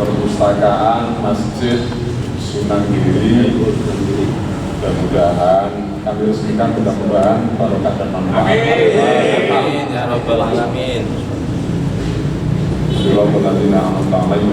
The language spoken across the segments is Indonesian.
Perpustakaan Masjid Sunan Giri, mudah-mudahan kami resmikan, mudah-mudahan barokah dan manfaat. Amin ya rabbal alamin. Bismillahirrahmanirrahim. Amin.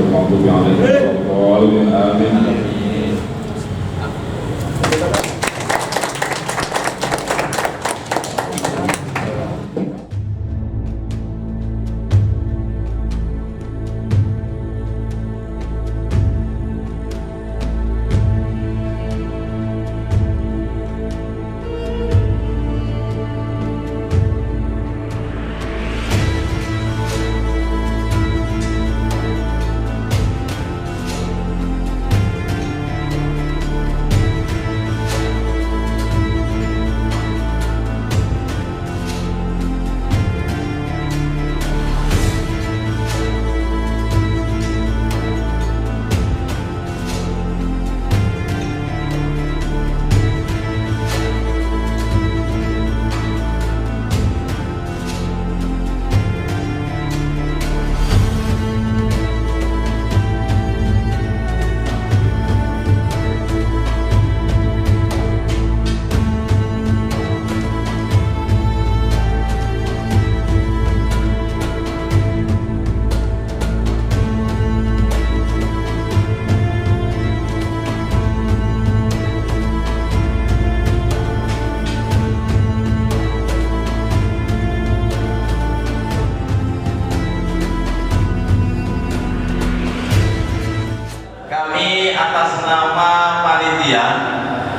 Atas nama panitia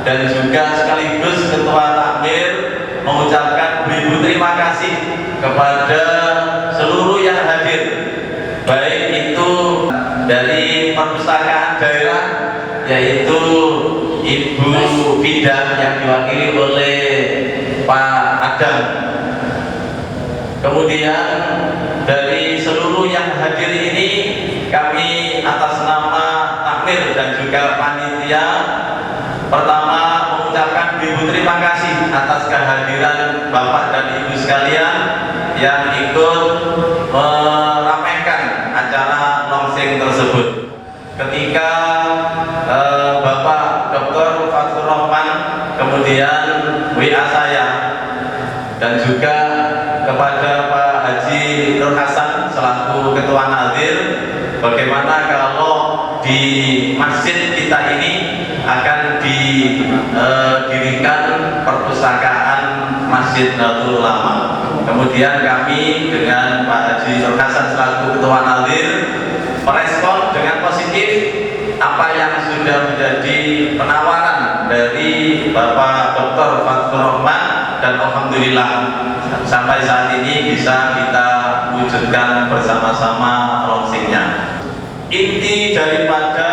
dan juga sekaligus ketua takmir mengucapkan beribu terima kasih kepada seluruh yang hadir, baik itu dari perpustakaan daerah yaitu Ibu Bidan yang diwakili oleh Pak Adam, kemudian dari seluruh yang hadir ini kami atas nama takmir dan juga panitia pertama mengucapkan beribu terima kasih atas kehadiran Bapak dan Ibu sekalian yang ikut meramaikan acara launching tersebut. Ketika Bapak Dr. Fathur Rahman kemudian WA saya dan juga kepada Pak Haji Nur Hasan selaku Ketua Nazir, bagaimana kalau di masjid kita ini akan didirikan perpustakaan Masjid Nahdlatul Ulama. Kemudian kami dengan Pak Haji Nur Hasan selaku Ketua Nazir merespon dengan positif apa yang sudah menjadi penawaran dari Bapak Dr. Fathur Rahman, dan alhamdulillah sampai saat ini bisa kita wujudkan bersama-sama launchingnya. Inti daripada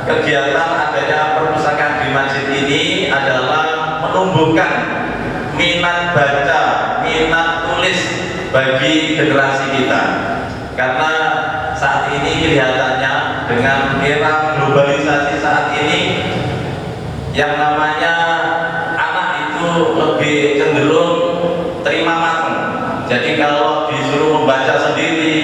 kegiatan adanya perpustakaan di masjid ini adalah menumbuhkan minat baca, minat tulis bagi generasi kita. Karena saat ini kelihatannya dengan era globalisasi saat ini, yang namanya anak itu lebih cenderung terima mateng. Jadi kalau disuruh membaca sendiri,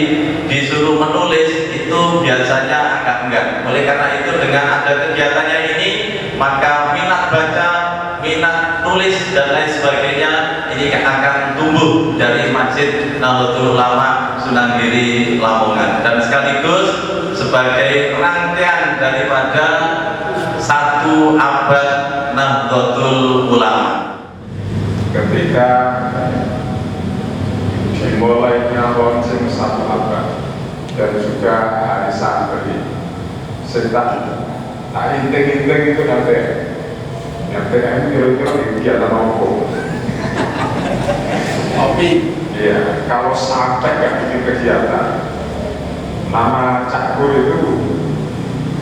disuruh menulis, itu biasanya agak enggak. Oleh karena itu dengan ada kegiatannya ini, maka minat baca, minat tulis dan lain sebagainya ini akan tumbuh dari Masjid Nahdlatul Ulama Sunan Giri Lamongan, dan sekaligus sebagai rangkaian daripada satu abad Nahdlatul Ulama. Ketika dimulainya launching satu abad dan juga hari santri, saya tak inting-inting itu nanti kira-kira kegiatan apa? Kopi. Iya, kalau sampai nggak bikin kegiatan, nama Cakur itu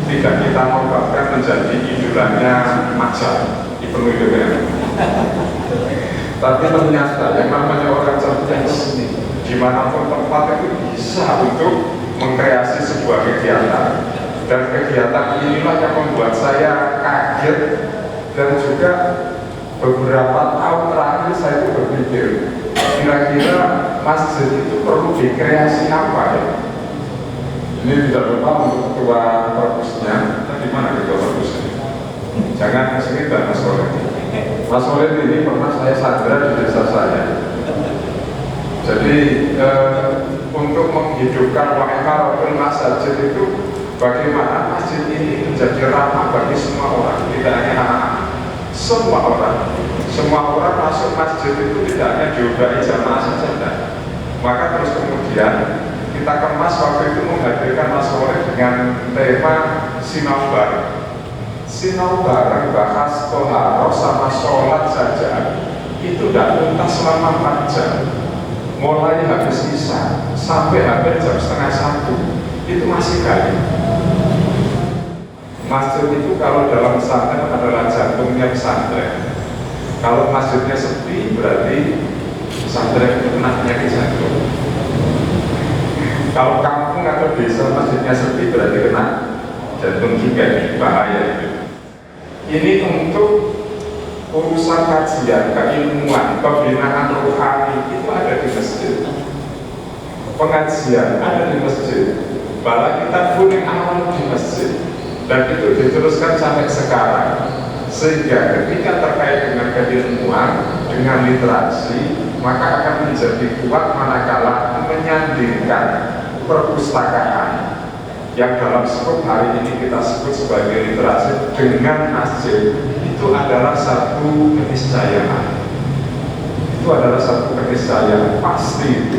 tidak kita nobatkan menjadi idolanya Majar dipenuhi dengan tapi ternyata yang namanya orang cerdas dimanapun tempat itu bisa untuk mengkreasi sebuah kegiatan, dan kegiatan inilah yang membuat saya kaget, dan juga beberapa tahun terakhir saya itu berpikir kira-kira masjid itu perlu dikreasi apa ya. Ini tidak lupa untuk ketua perpusnya. Di mana ketua perpusnya? Jangan cerita Mas Soleh. Mas Soleh ini pernah saya sandra di desa saya. Jadi untuk menghidupkan wa'imaratul masjid itu, bagaimana masjid ini menjadi ramah bagi semua orang, tidak hanya anak-anak, semua orang. Semua orang masuk masjid itu tidak hanya diubah jamaah saja. Maka terus kemudian kita kemas waktu itu menghadirkan Mas Soleh dengan tema sinau bareng. Sinau bareng bahas toharoh sama sholat saja itu tidak tuntas selama 4 jam. Mulai habis isya sampai hampir jam setengah 1 itu masih kali. Masjid itu kalau dalam pesantren adalah jantungnya pesantren. Kalau masjidnya sepi berarti pesantren itu kena penyakit jantung. Kalau kampung atau desa masjidnya sepi berarti kena jantung juga, bahaya itu. Ini untuk urusan kajian, keilmuan, pembinaan rohani itu ada di masjid. Pengajian ada di masjid. Bala kita kuning awal di masjid, dan itu diteruskan sampai sekarang. Sehingga ketika terkait dengan keilmuan, dengan literasi, maka akan menjadi kuat manakala menyandingkan perpustakaan yang dalam skop hari ini kita sebut sebagai literasi dengan masjid. Itu adalah satu keniscayaan. Itu adalah satu keniscayaan pasti.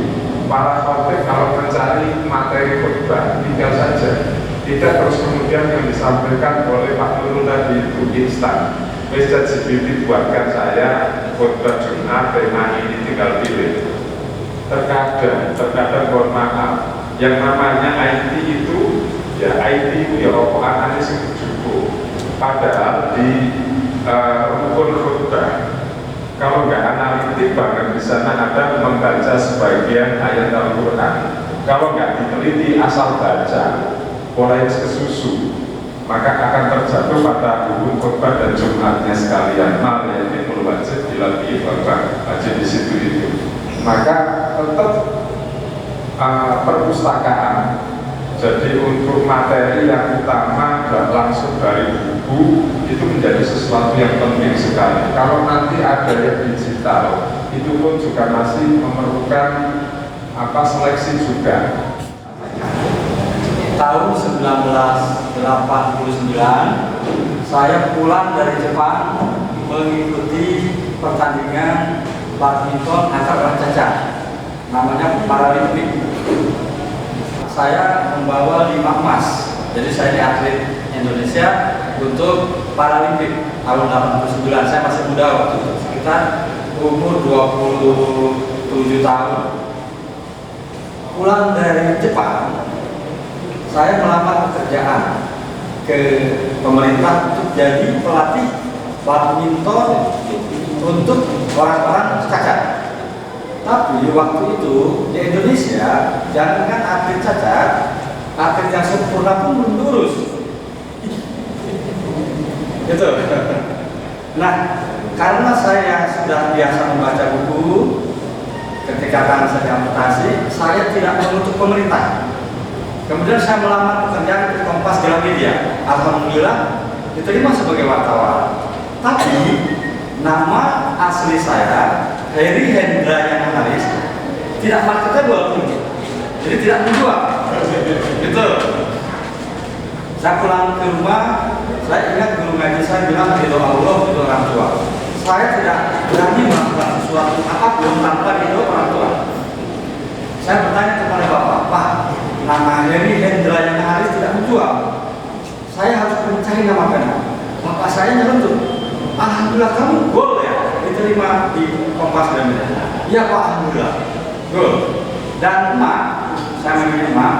Para khotib kalau mencari materi khutbah tinggal saja, tidak terus kemudian yang disampaikan oleh Pak Nurul tadi itu instan. Ustaz Jibril buatkan saya khutbah Jumat tema ini, tinggal pilih. Terkadang mohon maaf, yang namanya IT itu ya IT itu ya rokokan aneh sing cukup. Padahal di rukun khutbah kalau nggak analitik banget di sana ada membaca sebagian ayat Al-Quran. Kalau nggak diteliti asal baca mulai kesusu, maka akan terjatuh pada hukum khutbah dan Jumatnya sekalian. Malah ini wajib dilatih bapak wajib di situ itu. Maka tetap perpustakaan. Jadi untuk materi yang utama dan langsung dari buku itu menjadi sesuatu yang penting sekali. Kalau nanti ada yang digital, itu pun juga masih memerlukan seleksi juga. Tahun 1989 saya pulang dari Jepang mengikuti pertandingan badminton antar orang cacat, namanya Paralimpik. Saya membawa 5 emas, jadi saya ini atlet Indonesia untuk Paralimpik tahun 89. Saya masih muda waktu itu, sekitar umur 27 tahun. Pulang dari Jepang, saya melamar pekerjaan ke pemerintah untuk jadi pelatih badminton untuk orang-orang cacat. Tapi waktu itu di Indonesia, jangankan atlet cacat, atlet yang sempurna pun belum lurus. Gitu. Nah, karena saya sudah biasa membaca buku, ketika saya amputasi, saya tidak menuntut pemerintah. Kemudian saya melamar pekerjaan di Kompas Gramedia. Alhamdulillah diterima sebagai wartawan. Tapi nama asli saya Heri Hendra yang Haris tidak marketable, jadi tidak menjual. Gitu. Saya pulang ke rumah, saya ingat guru ngaji saya bilang ridho Allah, ridho orang tua. Saya tidak berani melakukan sesuatu apapun tanpa ridho orang tua. Saya bertanya kepada bapak, Pak, nama Heri Hendra yang Haris tidak menjual. Saya harus mencari nama benar. Bapak saya nyeletuk, alhamdulillah kamu gol ya, diterima di Kompas Gramedia. Iya Pak, alhamdulillah gol. Dan emak, saya memilih emak,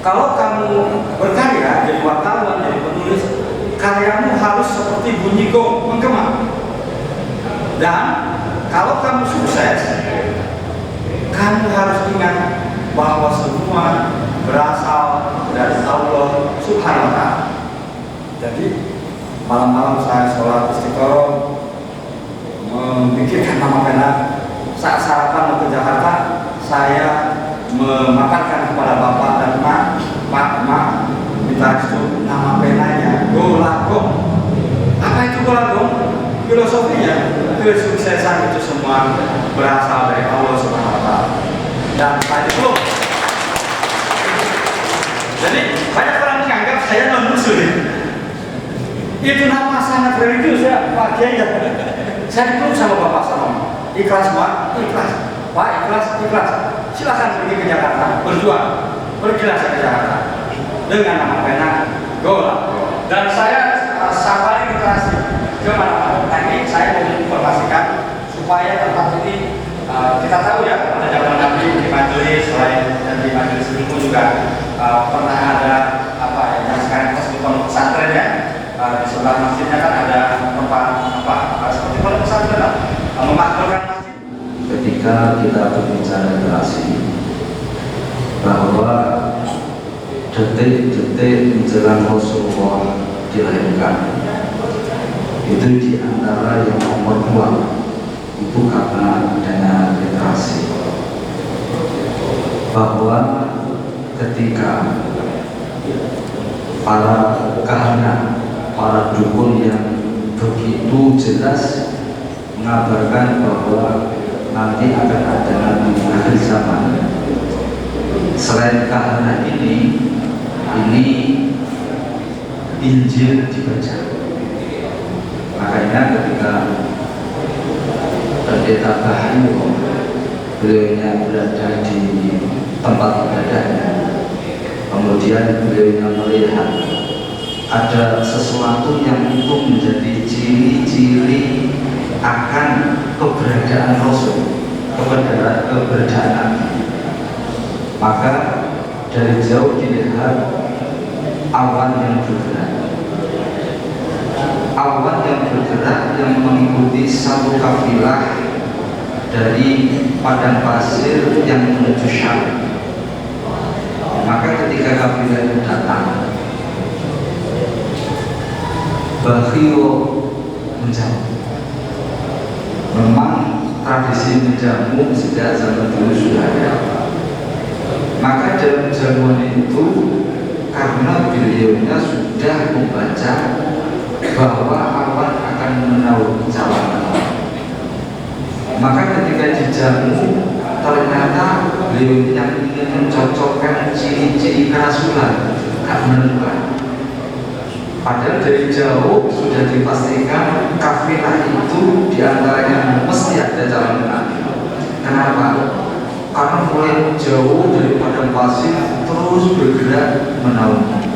Kalau kamu berkarya, jadi wartawan, jadi penulis, karyamu harus seperti bunyi gong menggema. Dan kalau kamu sukses, kamu harus ingat bahwa semua berasal dari Allah Subhanahu wa Ta'ala. Jadi malam-malam saya sholat istiqoroh, memikirkan nama pena. Saat sarapan mau ke Jakarta, saya memaparkan kepada bapak dan mak, minta restu nama penanya Golagong. Apa itu Golagong? Filosofinya, kesuksesan itu semua berasal dari Allah Subhanahu wa Ta'ala. Dan tadi itu, jadi banyak orang menganggap saya non-muslim. Itu nama sangat religius ya, Pak Kiai. Saya dipeluk sama bapak sama ikhlas Pak, ikhlas Pak, ikhlas. Silakan pergi ke Jakarta, berjuang, pergilah ke Jakarta dengan nama pena Golagong. Dan saya safari literasi kemana-mana. Ini saya mau informasikan supaya tempat ini kita tahu ya, pada zaman Nabi di majelis selain dan di majelis ilmu juga pernah ada apa ya, yang sekarang kita sebut pondok pesantren ya. Di sebelah masjidnya kan ada tempat seperti pondok pesantren lah, memakmurkan masjid. Ketika kita berbicara literasi, bahwa detik-detik menjelang Rasulullah dilahirkan, itu diantara yang nomor 2 itu karena adanya literasi. Bahwa ketika para kahana, para dukun yang begitu jelas mengabarkan bahwa nanti akan ada nabi akhir zaman, selain kahana ini Injil dibaca. Makanya ketika Pendeta Bahayu beliaunya berada di tempat ibadahnya, kemudian beliaunya melihat ada sesuatu yang itu menjadi ciri-ciri akan keberadaan Rasul, keberadaan Nabi. Maka dari jauh dilihat awan yang bergerak, yang mengikuti satu kafilah dari padang pasir yang menuju Syam. Maka ketika kafilah itu datang, Bakhio menjamu. Memang tradisi menjamu sejak zaman dulu sudah ada. Maka dalam jamuan itu, karena beliaunya sudah membaca bahwa awan akan menaungi jalanan, maka ketika dijamu ternyata beliau yang ingin mencocokkan ciri-ciri kerasulan tak menemukan. Padahal dari jauh sudah dipastikan kafilah itu diantaranya mesti ada calon nabi. Kenapa? Karena mulai jauh dari padang pasir terus bergerak menaungi.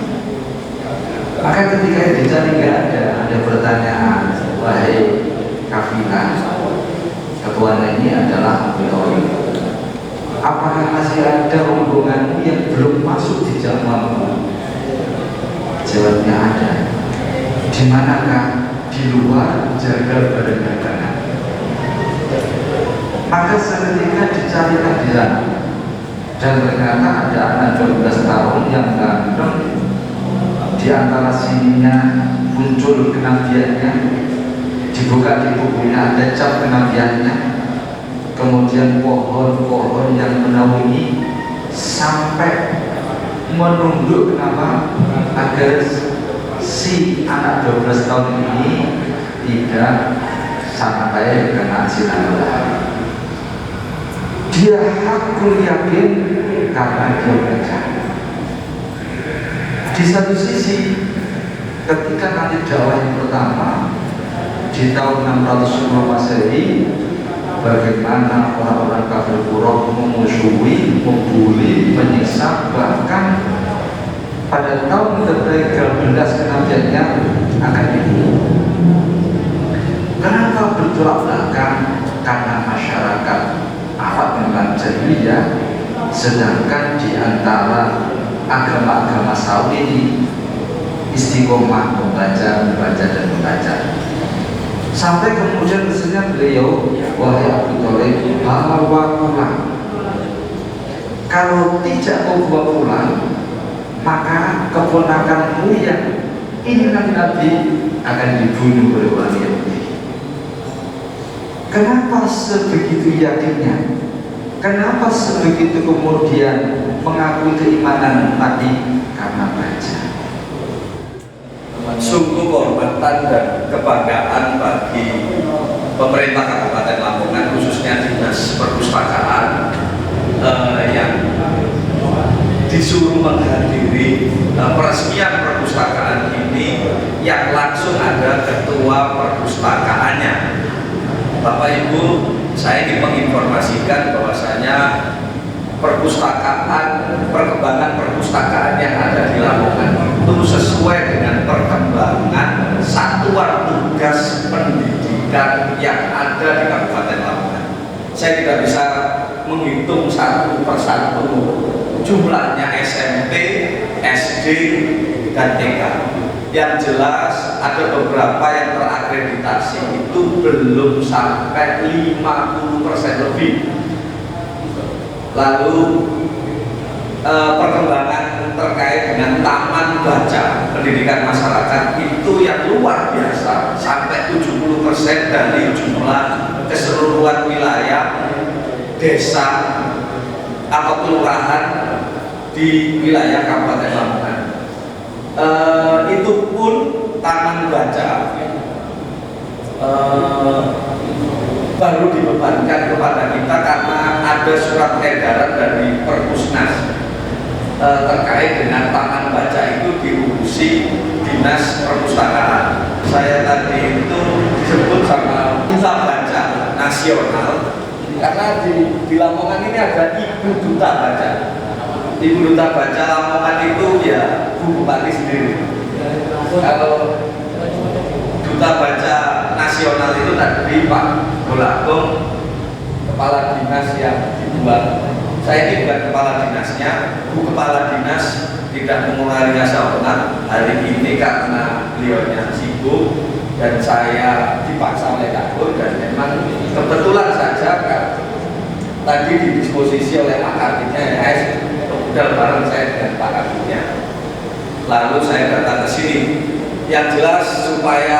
Maka ketika dicari nggak ada pertanyaan, wahai kafilah, ketuanya ini adalah beliau. Apakah masih ada rombongan yang belum masuk di jamuanmu? Jawabnya ada. Di manakah? Di luar, jaga badan dagangan. Maka seketika dicarikan di sana, dan ternyata ada anak 12 tahun yang ganteng. Di antara sininya muncul kenabiannya, dibuka di bukunya ada cap kenabiannya, kemudian pohon-pohon yang menaungi sampai menunduk kenapa? Agar si anak 12 tahun ini tidak sampai kena sinar. Dia hakul yakin karena dia baca. Di satu sisi, ketika nanti dakwah yang pertama di tahun 610 Masehi, bagaimana orang-orang kafir Quraisy memusuhi, membuli, menyiksa, bahkan pada tahun ke-13 kenabiannya akan dibunuh. Kenapa bertolak belakang? Karena masyarakat Arab memang jahiliyah, sedangkan di antara agama-agama Saudi ini istiqomah membaca dan membaca. Sampai kemudian misalnya beliau, wahai Abu Thalib, bawa pulang. Kalau tidak mau bawa pulang, maka keponakanmu yang ini nanti akan dibunuh oleh orang Yahudi. Kenapa sebegitu yakinnya? Kenapa sebegitu kemudian mengakui keimanan tadi? Karena baca. Sungguh kehormatan dan kebanggaan bagi pemerintah Kabupaten Lamongan, khususnya Dinas Perpustakaan yang disuruh menghadiri peresmian perpustakaan ini, yang langsung ada ketua perpustakaannya. Bapak Ibu, saya ingin menginformasikan bahwasanya perkembangan perpustakaan yang ada di Lamongan itu sesuai dengan perkembangan satuan tugas pendidikan yang ada di Kabupaten Lamongan. Saya tidak bisa menghitung satu persatu jumlahnya SMP, SD, dan TK. Yang jelas ada beberapa yang terakreditasi itu belum sampai 50% lebih. Lalu perkembangan terkait dengan taman baca pendidikan masyarakat itu yang luar biasa, sampai 70% dari jumlah keseluruhan wilayah desa atau kelurahan di wilayah Kabupaten Lamongan. Itu pun taman baca baru dibebankan kepada kita karena ada surat edaran dari Perpusnas terkait dengan taman baca itu diurusi Dinas Perpustakaan. Saya tadi itu disebut sama Duta Baca Nasional karena di Lamongan ini ada Ibu Duta Baca. Ibu Duta Baca Lamongan itu ya Bu Bupati sendiri. Kalau Duta Baca Nasional itu tadi Pak Golagong, kepala dinas yang dibuat. Saya ini bukan kepala dinasnya, Bu Kepala Dinas tidak mengulangi sawenan hari ini karena beliaunya sibuk dan saya dipaksa oleh Kabur, dan memang kebetulan saja kan tadi didisposisi oleh Pak Kabinnya ya, udah bareng saya dengan Pak Kabinnya. Lalu saya datang ke sini. Yang jelas supaya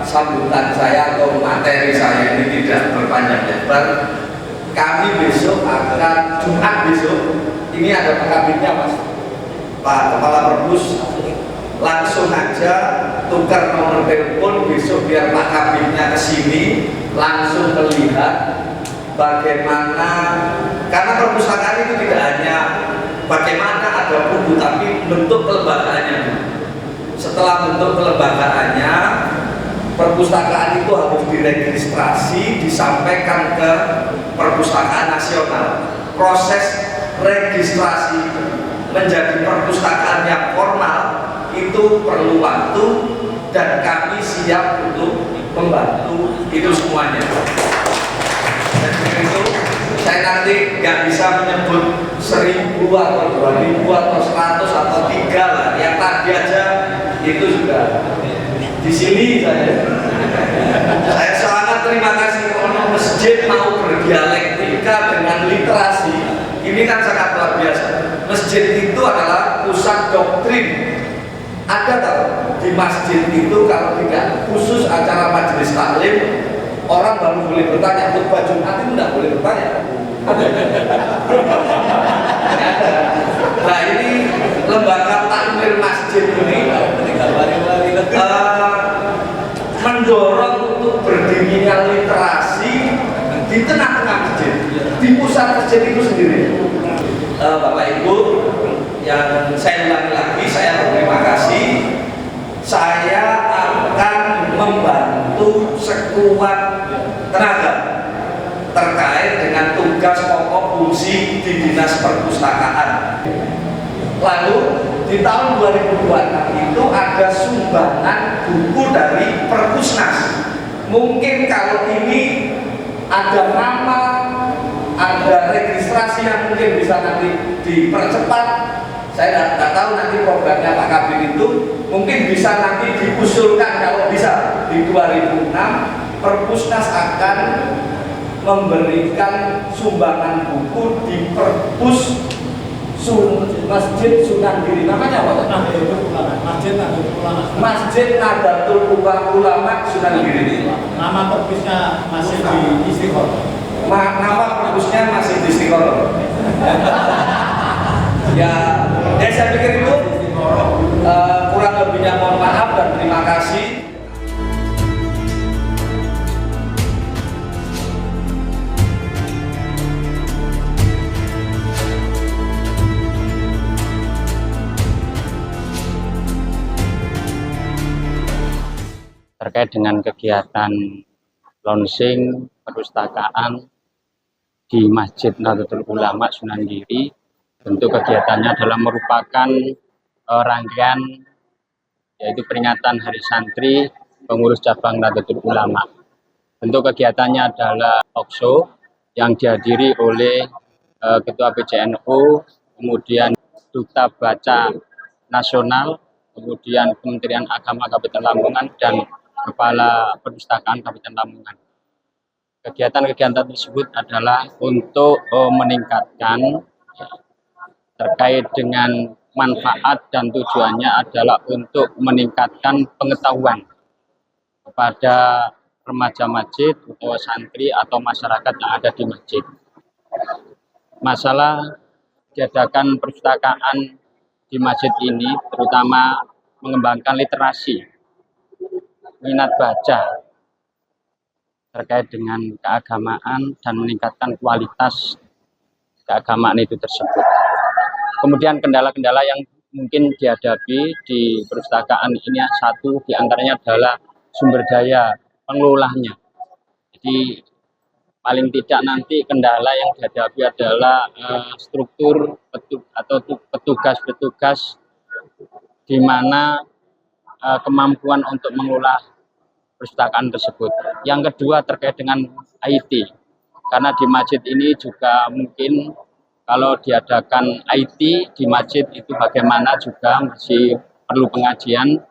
sambutan saya atau materi saya ini tidak berpanjang lebar, kami besok akan Jumat besok ini ada Pak Kabinnya Mas, Pak Kepala Perpus, langsung aja tukar nomor telepon besok biar Pak Kabinnya kesini langsung melihat bagaimana, karena perpustakaan itu tidak hanya bagaimana ada buku tapi bentuk kelembagaannya. Setelah bentuk kelembagaannya, perpustakaan itu harus diregistrasi, disampaikan ke Perpustakaan Nasional. Proses registrasi menjadi perpustakaan yang formal itu perlu waktu dan kami siap untuk membantu itu semuanya. Dan itu saya nanti nggak bisa menyebut 1000 atau 2000 atau 100 atau 3 lah. Yang tadi aja itu sudah di sini saya sangat terima kasih kalau masjid mau berdialektika dengan literasi. Ini kan sangat luar biasa. Masjid itu adalah pusat doktrin. Ada tahu di masjid itu kalau tidak khusus acara majelis taklim, orang baru boleh bertanya. Khutbah Jumat itu tidak boleh bertanya. Nah ini lembaga takmir masjid ini mendorong untuk berdirinya literasi di tengah-tengah masjid, di pusat masjid itu sendiri. Bapak Ibu, yang saya ulangi lagi, saya berterima kasih. Saya akan membantu sekuat tenaga terkait dengan tugas pokok fungsi di Dinas Perpustakaan. Lalu di tahun 2026 itu ada sumbangan buku dari Perpusnas. Mungkin kalau ini ada nama, ada registrasi yang mungkin bisa nanti dipercepat, Saya tidak tahu nanti programnya Pak Kabir itu mungkin bisa nanti diusulkan kalau bisa di 2006 Perpusnas akan memberikan sumbangan buku di Perpus Masjid Sunan Giri, namanya apa? Masjid Nahdlatul Ulama Sunan Giri. Nama perpusnya masih di Istiqoroh. Nama perpusnya masih di Istiqoroh. Ya, saya pikir itu kurang lebihnya mohon maaf dan terima kasih. Terkait dengan kegiatan launching perpustakaan di Masjid Nahdlatul Ulama Sunan Giri, tentu kegiatannya adalah merupakan rangkaian yaitu peringatan Hari Santri Pengurus Cabang Nahdlatul Ulama. Tentu kegiatannya adalah talkshow yang dihadiri oleh Ketua PJNU, kemudian Duta Baca Nasional, kemudian Kementerian Agama Kabupaten Lamongan dan Kepala Perpustakaan Kabupaten Lamongan. Kegiatan-kegiatan tersebut adalah untuk meningkatkan terkait dengan manfaat dan tujuannya adalah untuk meningkatkan pengetahuan kepada remaja masjid atau santri atau masyarakat yang ada di masjid. Masalah diadakan perpustakaan di masjid ini terutama mengembangkan literasi, minat baca terkait dengan keagamaan dan meningkatkan kualitas keagamaan itu tersebut. Kemudian kendala-kendala yang mungkin dihadapi di perpustakaan ini satu diantaranya adalah sumber daya pengelolanya. Jadi paling tidak nanti kendala yang dihadapi adalah struktur atau petugas-petugas di mana kemampuan untuk mengelola perpustakaan tersebut. Yang kedua terkait dengan IT, karena di masjid ini juga mungkin kalau diadakan IT di masjid itu bagaimana juga masih perlu pengajian.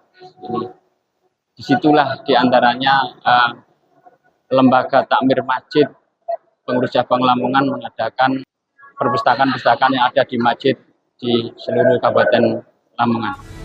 Disitulah diantaranya lembaga takmir masjid Pengurus Cabang Lamongan mengadakan perpustakaan-perpustakaan yang ada di masjid di seluruh Kabupaten Lamongan.